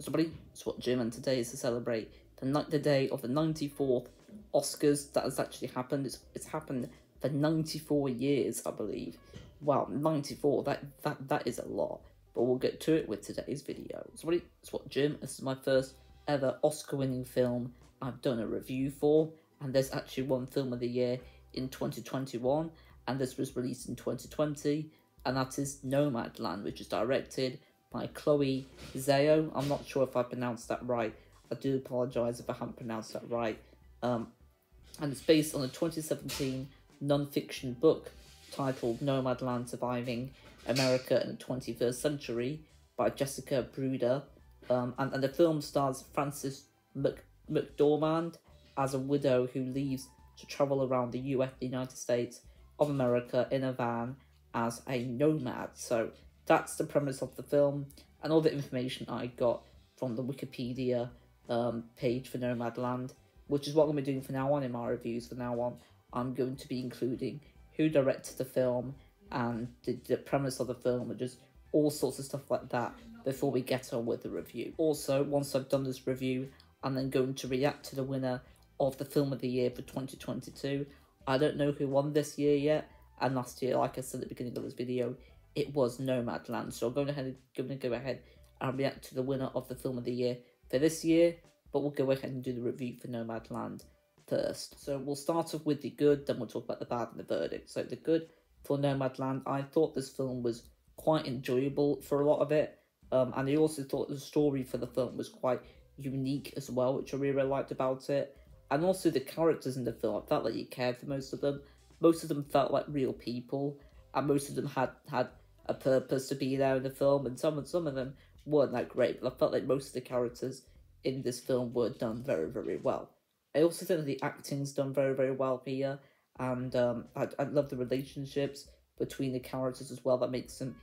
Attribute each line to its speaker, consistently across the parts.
Speaker 1: everybody, it's what Jim, and today is to celebrate the day of the 94th Oscars that has actually happened. It's happened for 94 years, I believe. Wow, 94, that is a lot. But we'll get to it with today's video. So everybody, it's what Jim, this is my first ever Oscar-winning film I've done a review for, and there's actually one film of the year in 2021, and this was released in 2020, and that is Nomadland, which is directed by Chloe Zhao. I'm not sure if I pronounced that right. I do apologise if I haven't pronounced that right. And it's based on a 2017 non-fiction book titled Nomadland: Surviving America in the 21st Century by Jessica Bruder. And the film stars Frances McDormand as a widow who leaves to travel around the United States of America in a van as a nomad. So that's the premise of the film, and all the information I got from the Wikipedia page for Nomadland, which is what I'm going to be doing from now on in my reviews. From now on, I'm going to be including who directed the film and the premise of the film, and just all sorts of stuff like that before we get on with the review. Also, once I've done this review, I'm then going to react to the winner of the Film of the Year for 2022. I don't know who won this year yet, and last year, like I said at the beginning of this video, it was Nomadland. So I'm going to go ahead and react to the winner of the Film of the Year for this year, but we'll go ahead and do the review for Nomadland first. So we'll start off with the good, then we'll talk about the bad and the verdict. So the good for Nomadland, I thought this film was quite enjoyable for a lot of it, and I also thought the story for the film was quite unique as well, which I really liked about it. And also the characters in the film, I felt like you cared for most of them. Most of them felt like real people, and most of them had a purpose to be there in the film, and some of them weren't that great, but I felt like most of the characters in this film were done very, very well. I also think that the acting's done very, very well here, and I love the relationships between the characters as well. That makes them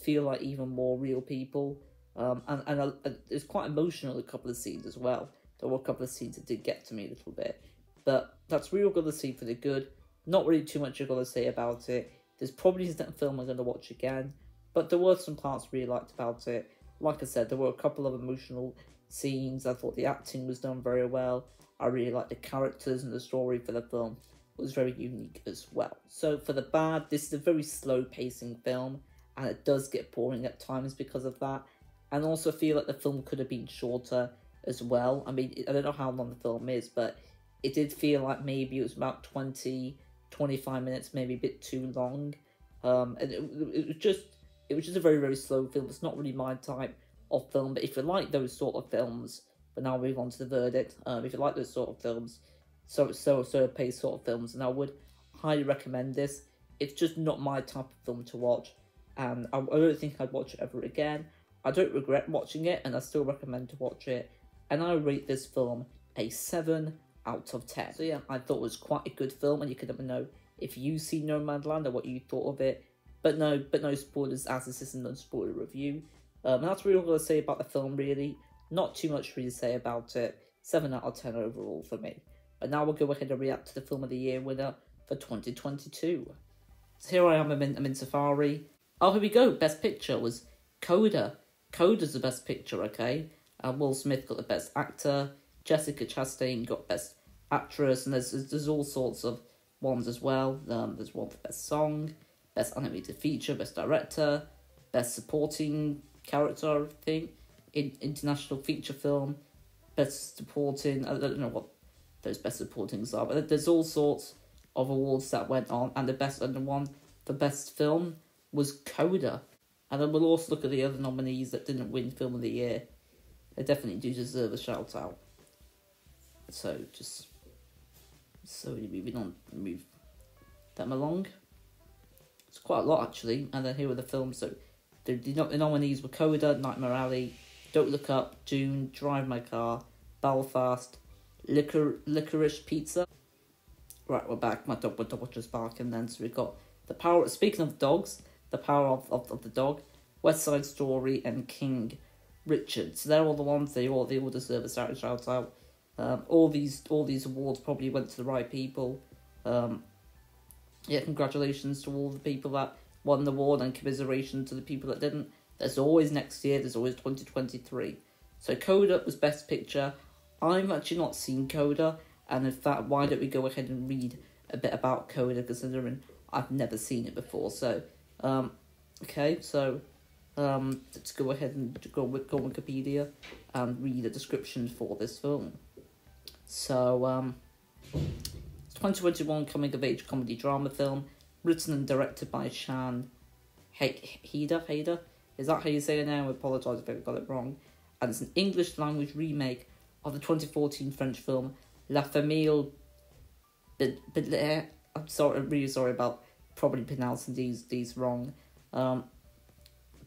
Speaker 1: feel like even more real people, and it's quite emotional, a couple of scenes as well. There were a couple of scenes that did get to me a little bit, but that's really good to see for the good. Not really too much I've got to say about it. There's probably isn't a film I'm going to watch again, but there were some parts I really liked about it. Like I said, there were a couple of emotional scenes. I thought the acting was done very well. I really liked the characters, and the story for the film was very unique as well. So for the bad, this is a very slow pacing film, and it does get boring at times because of that. And also feel like the film could have been shorter as well. I mean, I don't know how long the film is, but it did feel like maybe it was about 20-25 minutes, maybe a bit too long. And it was just a very, very slow film. It's not really my type of film, but if you like those sort of films, but now we'll move on to the verdict. If you like those sort of films, so paced sort of films, and I would highly recommend this. It's just not my type of film to watch, and I don't think I'd watch it ever again. I don't regret watching it, and I still recommend to watch it. And I rate this film a 7 out of 10. So yeah, I thought it was quite a good film, and you can never know if you've seen Nomadland or what you thought of it. But no spoilers, as this isn't a spoiler review. And that's really all I'm going to say about the film, really. Not too much really to say about it. 7 out of 10 overall for me. But now we'll go ahead and react to the Film of the Year winner for 2022. So here I am, I'm in Safari. Oh, here we go. Best Picture was Coda. Coda's the best picture, okay? Will Smith got the best actor. Jessica Chastain got best actress, and there's all sorts of ones as well. There's one for best song, best animated feature, best director, best supporting character, I think, international feature film, best supporting. I don't know what those best supportings are, but there's all sorts of awards that went on, and the one for best film was Coda. And then we'll also look at the other nominees that didn't win Film of the Year. They definitely do deserve a shout out. So just moving on, move them along. It's quite a lot actually. And then here are the films. So the nominees were Coda, Nightmare Alley, Don't Look Up, June, Drive My Car, Belfast, Licorice Pizza. Right, we're back. My dog was just barking then. So we've got The Power. Speaking of dogs, The Power of the Dog, West Side Story, and King Richard. So they're all the ones. They all deserve a shout out. All these awards probably went to the right people. Yeah, congratulations to all the people that won the award, and commiseration to the people that didn't. There's always next year. There's always 2023. So Coda was Best Picture. I've actually not seen Coda, and in fact, why don't we go ahead and read a bit about Coda, considering I've never seen it before. So, okay, so let's go ahead and go Wikipedia and read the description for this film. So, it's 2021 coming-of-age comedy drama film, written and directed by Shan Hader. Is that how you say it now? I apologise if I got it wrong. And it's an English-language remake of the 2014 French film La Famille Belair. I'm really sorry about probably pronouncing these wrong. But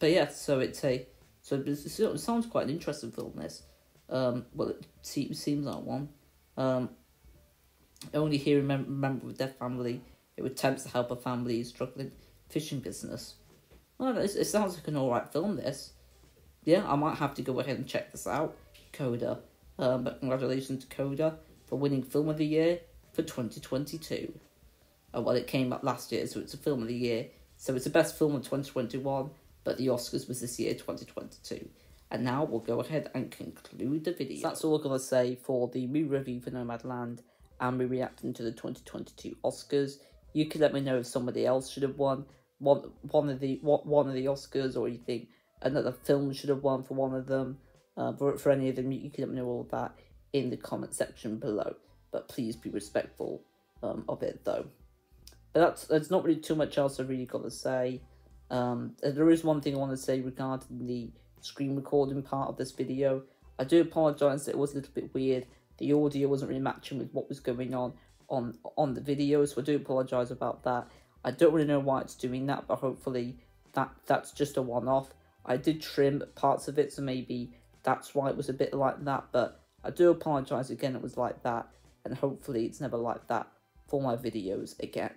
Speaker 1: yeah, so it sounds quite an interesting film. This, well, it seems like one. Only hearing a member of their family who attempts to help a family struggling fishing business. Well, it sounds like an alright film. This, yeah, I might have to go ahead and check this out. Coda. But congratulations to Coda for winning Film of the Year for 2022. Well, it came up last year, so it's a Film of the Year. So it's the best film of 2021, but the Oscars was this year, 2022. And now we'll go ahead and conclude the video. So that's all I'm going to say for the movie review for Nomadland and me reacting to the 2022 Oscars. You can let me know if somebody else should have won one of the Oscars, or you think another film should have won for one of them. For any of them, you can let me know all of that in the comment section below. But please be respectful of it, though. But that's not really too much else I really got to say. There is one thing I want to say regarding the screen recording part of this video. I do apologise that it was a little bit weird. The audio wasn't really matching with what was going on the video, so I do apologise about that. I don't really know why it's doing that, but hopefully that's just a one-off. I did trim parts of it, so maybe that's why it was a bit like that, but I do apologise again it was like that, and hopefully it's never like that for my videos again.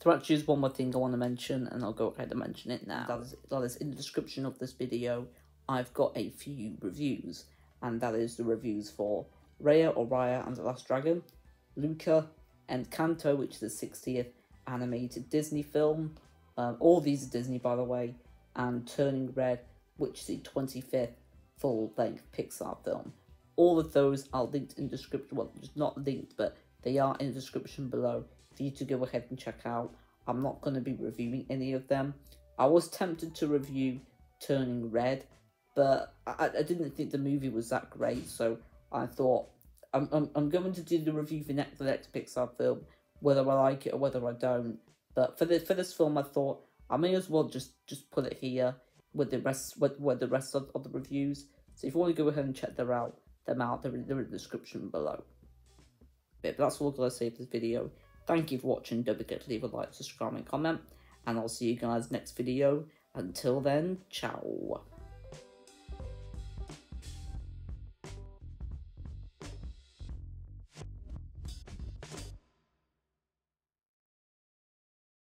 Speaker 1: There actually is one more thing I want to mention, and I'll go ahead and mention it now. That is in the description of this video. I've got a few reviews, and that is the reviews for Raya and the Last Dragon, Luca, Encanto, which is the 60th animated Disney film. All these are Disney, by the way, and Turning Red, which is the 25th full-length Pixar film. All of those are linked in the description. Well, just not linked, but they are in the description below for you to go ahead and check out. I'm not going to be reviewing any of them. I was tempted to review Turning Red, but I didn't think the movie was that great, so I thought I'm going to do the review for the next Pixar film, whether I like it or whether I don't. But for this film, I thought I may as well just put it here with the rest of the reviews. So if you want to go ahead and check them out, they're in the description below. But that's all I'm going to say for this video. Thank you for watching. Don't forget to leave a like, subscribe, and comment. And I'll see you guys next video. Until then, ciao.